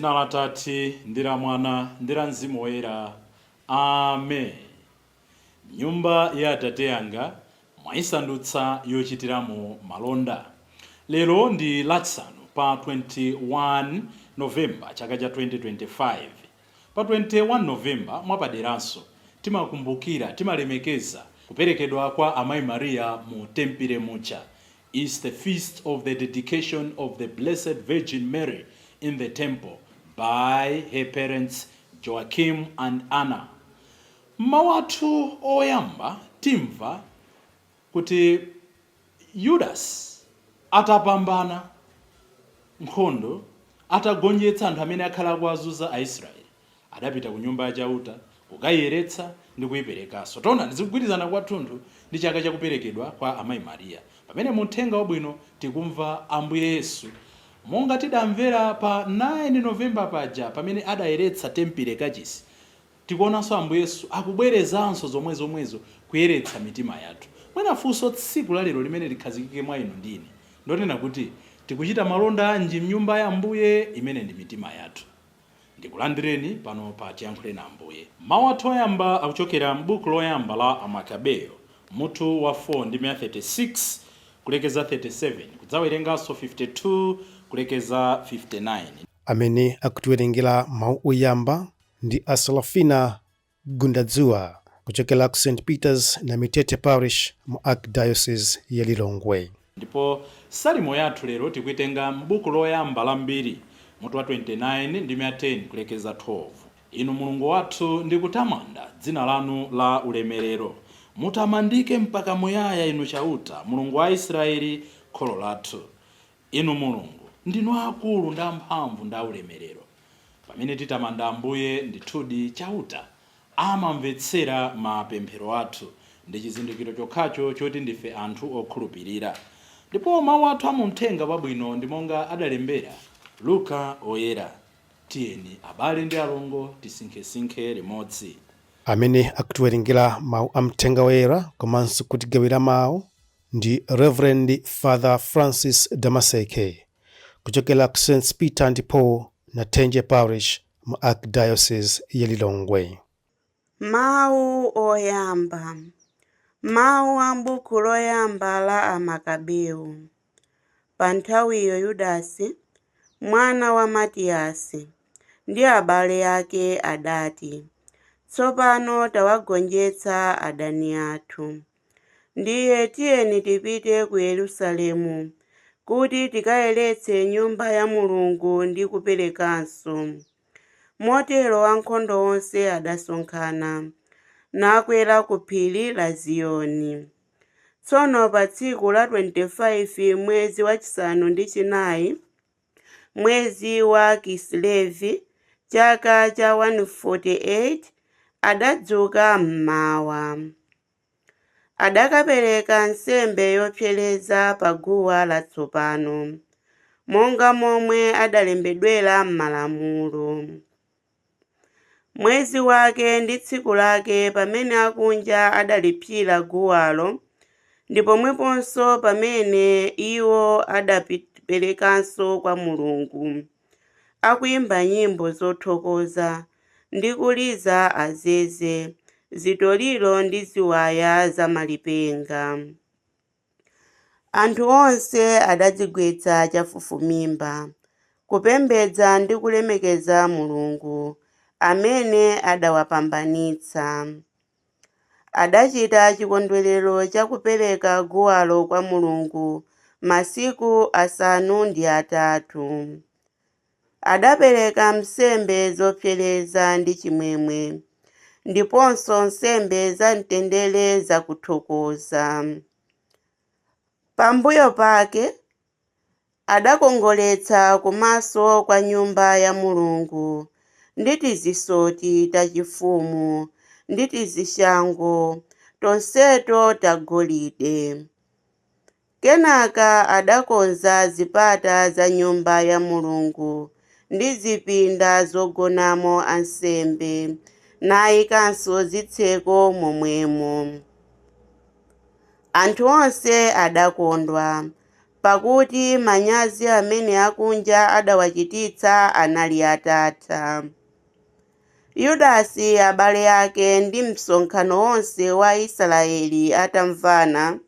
Mdzina la Atate ndi la Mwana ndi la Mzimu Woyera. Amen. Nyumba ya Atate yanga mwayisandutsa yochitiramo malonda. Lero ndi lachisanu pa 21 November chaka cha 2025. Pa 21 November mwapaderanso timakumbukira, timalemekeza kuperekedwa kwa Amayi Maria mu Tempere mucha. Is the feast of the dedication of the Blessed Virgin Mary in the temple by her parents Joachim and Anna. Mawatu oyamba timva kuti Judas atapambana nkhondo, atagonjetsa anthu amene akhala kuwazunza Aisraeli, adapita ku nyumba ya chauta kukayeretsa ndi kuyiperekanso. Taona ndizikugwirizana kwathunthu ndi chaka chakuperekedwa kwa Amayi Maria. Pamene muthenga wabwino tikumva Ambuye Yesu monga tidamvera pa 9 November paja pamene adayeretsa tempere kachisi. Tikuonanso Ambuye Yesu akubwerezanso zomwezo kuyeretsa mitima yathu. Mwinafunso tsiku la lero limene likhazikike mwa inu ndine ndonena kuti tikuchita malonda anji mnyumba ya Ambuye imene ndi mitima yathu. Ndikulandireni pano pa Tiyankhule na Ambuye. Mawu athu oyamba akuchokera m'buku loyamba la Amakabeyo mutu wa 4 ndi 36 kulekeza 37 kudzawerenganso 52 kulekeza 59. Amene akutiwerengera mawu oyamba ndi Asalafina Gundadzuwa kuchokera ku St. Peters na Mitete Parish mu Archdiocese ya Lilongwe. Ndipo salimo yathu lero tikuitenga m'buku loyamba la mbiri mutu wa 29 ndi 10 kulekeza 12. Inu Mulungu wathu ndikutamanda dzina lanu la ulemerero. Mutamandike mpaka muyaya inu chauta, Mulungu wa Israeli kholo lathu. Inu Mulungu ndinu akulu ndi amphamvu ndi ulemerero. Pamene titamanda Ambuye ndithudi chauta amamvetsera mapemphero athu, ndi chizindikiro chokhacho choti ndife anthu okhulupirira. Ndipo mawu athu amumthenga wabwino ndi monga adalembera Luka oyera. Tiyeni abale ndi alongo tisinkhesinkhe limodzi. Amene akutiwerengera mawu amthenga woyera komanso kutigawira mawu ndi Reverend Father Francis Damaseke kuchokera ku St. Peter and Paul na Tenje Parish mu Archdiocese ya Lilongwe. Mawu oyamba. Mawu a m'buku loyamba la Amakabeyo. Pa nthawiyo Yudasi mwana wa Matiyasi ndi abale ake adati, tsopano tawagonjetsa adani athu. Ndiye tiyeni tipite ku Yerusalemu kuti tikayeretse nyumba ya Mulungu ndi kuperekanso. Motero ankhondo onse adasonkhana nakwera ku phiri la Ziyoni. Tsono pa tsiku la 25 mwezi wachisanu ndi chinayi mwezi wa Kislevi chaka cha 148 adadzuka mmawa. Adakapereka nsembe yopsereza pa guwa latsopano monga momwe adalembedwera m'Malamulo. Mwezi wake ndi tsiku lake pamene akunja adalipsira guwalo, ndi pomweponso pamene iwo adaperekanso kwa Mulungu, akuyimba nyimbo zothokoza ndi kuliza azeze, zitoliro ndi ziwaya za malipenga. Anthu onse adadzigwetsa chafufumimba kupembedza ndi kulemekeza Mulungu amene adawapambanitsa. Adachita chikondwerero chakupereka guwalo kwa Mulungu masiku asanu ndi atatu. Adapereka nsembe zopsereza ndi chimwemwe, ndiponso nsembe za mtendere zakuthokoza. Pambuyo pake adakongoletsa kumaso kwa nyumba ya Mulungu ndi tizisoti tachifumu ndi tizishango tonseto tagolide. Kenaka adakonza zipata za nyumba ya Mulungu ndi zipinda zogonamo ansembe nayikanso zitseko momwemo. Anthu onse adakondwa pakuti manyazi amene akunja adawachititsa anali atatha. Yudasi abale ake ndi msonkhano wonse wa Israeli atamvana,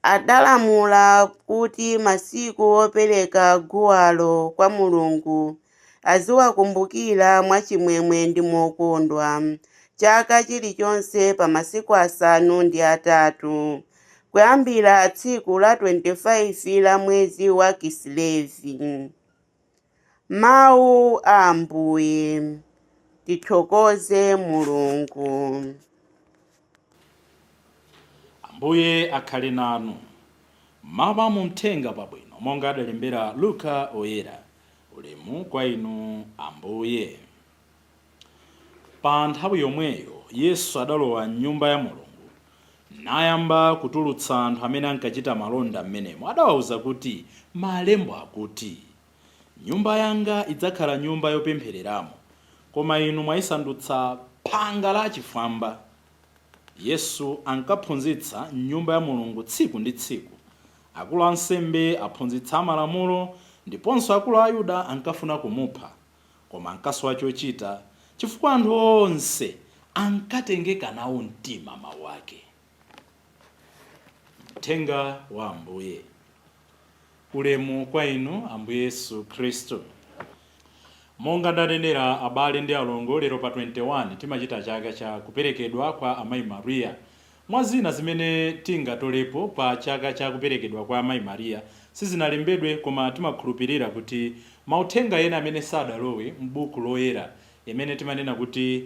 adalamula kuti masiku opereka guwalo kwa Mulungu aziwakumbukira mwachimwemwe ndi mokondwa, chaka chilichonse pa masiku asanu ndi atatu, kuyambira tsiku la 25 la mwezi wa Kisilevi. Mawu a Ambuye. Tithokoze Mulungu. Ambuye akhale nanu. Mawu mu Uthenga Wabwino monga adalembera Luka oyera. Ulemu kwa inu Ambuye. Pa nthawi yomweyo Yesu adalowa m'nyumba ya Mulungu nayamba kutulutsa anthu amene ankachita malonda m'menemo. Adawawuza kuti malembo akuti, nyumba yanga idzakhala nyumba yopemphereramo, koma inu mwayisandutsa phanga la chifwamba. Yesu ankaphunzitsa m'nyumba ya Mulungu tsiku ndi tsiku. Akulu ansembe aphunzitsa malamulo ndiponso akulu a Ayuda ankafuna kumupha, koma ankasowa chochita chifukwa anthu onse ankatengeka nawo mtima mawu ake. Uthenga wa Ambuye. Ulemu kwa inu Ambuye Yesu Khristu. Monga ndanenera abale ndi alongo, lero pa 21 timachita chaka cha kuperekedwa kwa Amayi Mariya. Mwazina zimene tingatolepo pa chaka cha kuperekedwa kwa Amayi Mariya sizinalembedwe, koma timakhulupirira kuti mauthenga ena amene sadalowe m'buku loyera imene timanena kuti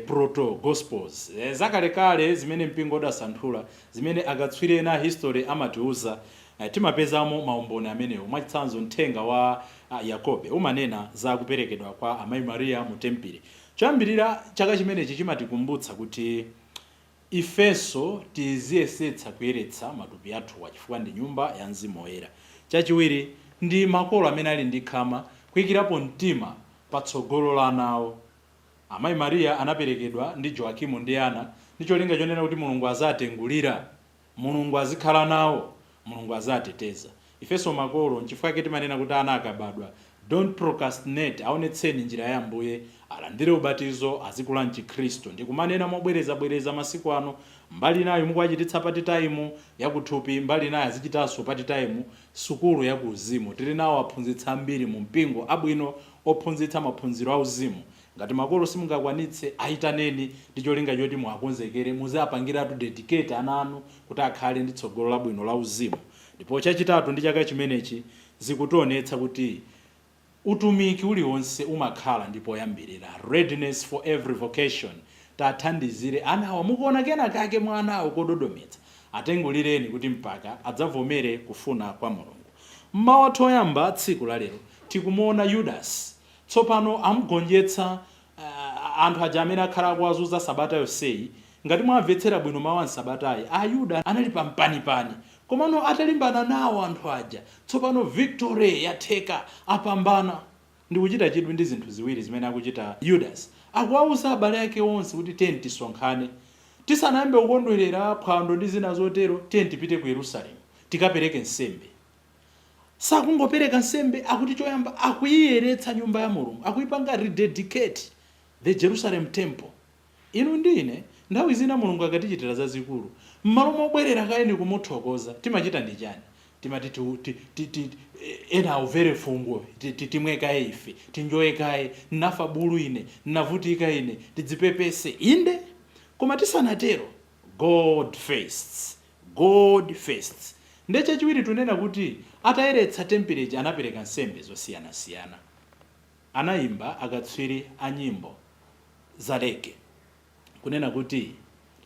proto gospels zakalekale zimene mpingo udasanthula, zimene akatswiri ena history amatiuza, timapezamo maumboni amenewo. Mwachitsanzo uthenga wa Yakobe umanena za kuperekedwa kwa Amayi Mariya mu tempili. Choyambirira chaka chimenechi chimatikumbutsa kuti ifenso tiziyesetsa kuyeretsa matupi athu chifukwa ndi nyumba ya Mzimu Woyera. Chachiwiri ndi makolo amene ali ndi khama kuyikirapo mtima patsogolo la anawo. Amayi Mariya anaperekedwa ndi Joakimu ndi Ana ndi cholinga chonena kuti Mulungu azatengulira, Mulungu azikhala nawo, Mulungu azateteza. Ifenso makolo nchifukwa timanena kuti ana akabadwa don't procrastinate, aonetseni njira ya Ambuye, alandire ubatizo, azikula mchikhristu. Ndikumanena mobwereza masiku ano, mbali nayo mukuwachititsa pati time yakuthupi, mbali nayo azichitanso pati time sukulu ya kuuzimu. Tili nawo aphunzitsa ambiri mu mpingo abwino ophunzitsa maphunziro a uzimu. Ngati makolo simungakwanitse, ayitaneni ndi cholinga choti muwakonzekere, muziapangiratu dedicate ana anu kuti akhale ndi tsogolo labwino la uzimu. Ndipo chachitatu ndi chaka chimenechi zikutionetsa kuti utumiki uliwonse umakhala ndipo yambirira, readiness for every vocation. Tathandizire anawa, mukuona kena kake mwanawo kododometsa, atengulireni kuti mpaka adzavomere kufuna kwa Mulungu. Mmawa toyamba tsiku la lero tikumuona Yudasi tsopano amugonjetsa anthu aja amene akhala kuwazunza sabata yonseyi. Ngati mwamvetsera bwino mawu a sabatayi, Ayuda anali pampanipani, komano atalimbana nawo anthu aja, tsopano victory yatheka, apambana. Ndi kuchita chidwi ndi zinthu ziwiri zimene akuchita Yudasi. Akuwawuza abale ake onse kuti tiyeni tisonkhane, tisanayambe kukondwerera phwando ndi zina zotero, tiyeni tipite ku Yerusalemu tikapereke nsembe. Sakungopereka nsembe, akuti choyamba akuyiyeretsa nyumba ya Mulungu, akuyipanga rededicate the Jerusalem temple. Inu ndine nthawi zina Mulungu akatichitira zazikulu, m'malo mobwerera kaeni kumuthokoza, timachita ndi chani? Timati ena uvere fungo, timwekaye ife, tinjoyekaye, nafa bulu ine, navutika ine, tidzipepese inde. Koma tisanatero, God first. Ndeche chiwiri tunena kuti atayeretsa tempeleji anapereka nsembe zosiyana-siyana. Anayimba akatswiri a nyimbo za reggae kunena kuti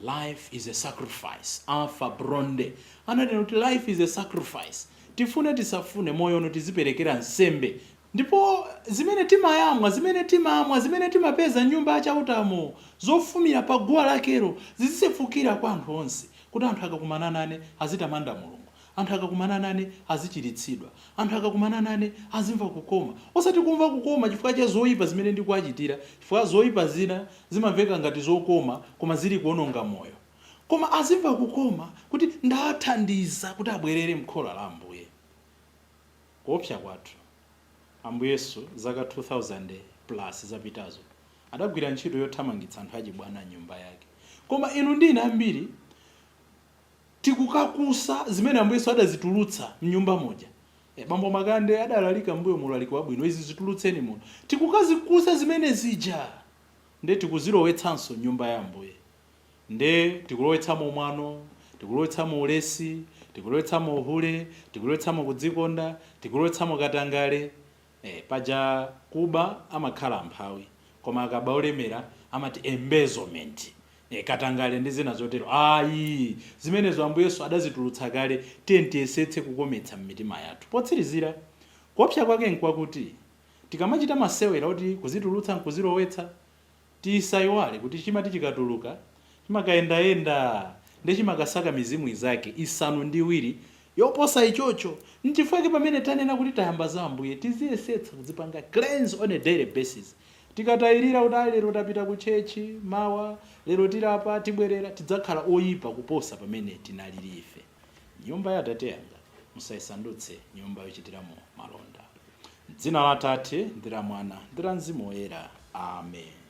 life is a sacrifice. Alpha Blondy ananena kuti life is a sacrifice. Tifune tisafune moyo ono tiziperekera nsembe. Ndipo zimene timayamwa, zimene timapeza nyumba yachautamo, zofumira pa guwa lakero, zizisefukira kwa anthu onse, kuti anthu akakumana nane azitamanda Mulungu, anthu akakumana nane azichiritsidwa, anthu akakumana nane azimva kukoma. Osati kumva kukoma chifukwa cha zoyipa zimene ndikuwachitira, chifukwa zoyipa zina zimamveka ngati zokoma koma zili kuononga moyo. Koma azimva kukoma kuti ndathandiza kuti abwerere m'khola la Ambuye. kuopsa kwathu Ambuye Yesu zaka 2000 plus zapitazo adagwira ntchito yothamangitsa anthu achibwana nyumba yake. Koma inu ndi ine ambiri tikukakusa zimene Ambuye Yesu adazitulutsa mnyumba moja. Bambo Makande adalalika mbuyo mulaliko wabwino izi zitulutseni muno. Tikukazikusa zimene zija. Nde tikuzilowetsanso nyumba ya Ambuye. Nde tikulowetsamo mwano, tikulowetsamo ulesi, tikulowetsamo uhule, tikulowetsamo kudzikonda, tikulowetsamo katangale. Paja kuba amakhala amphawi. Koma akaba olemera amati embezzlement. Katangale ndi zina zotero. Ayi, zimenezo Ambuye Yesu adazitulutsa kale, tiyesetse kukometsa m'mitima yathu. Potsirizira, kuopsa kwake nkwakuti tikamachita masewera kuti kuzitulutsa nkuzilowetsa, tisayiwale kuti chimati chikatuluka chimakayendayenda ndi chimakasaka mizimu izake isanu ndi iwiri yoposa ichocho. Nchifukwa pamene tanena kuti tayamba za Ambuye tiziyesetsa kuzipanga cleanse on a daily basis. Tikatayirira kuti lero tapita ku chechi mawa, lero tilapa tibwerera, tidzakhala oyipa kuposa pamene tinalili ife. Nyumba ya Atate yanga musayisandutse nyumba yochitiramo malonda. M'dzina la Atate ndi la Mwana ndi la Mzimu Woyera. Amen.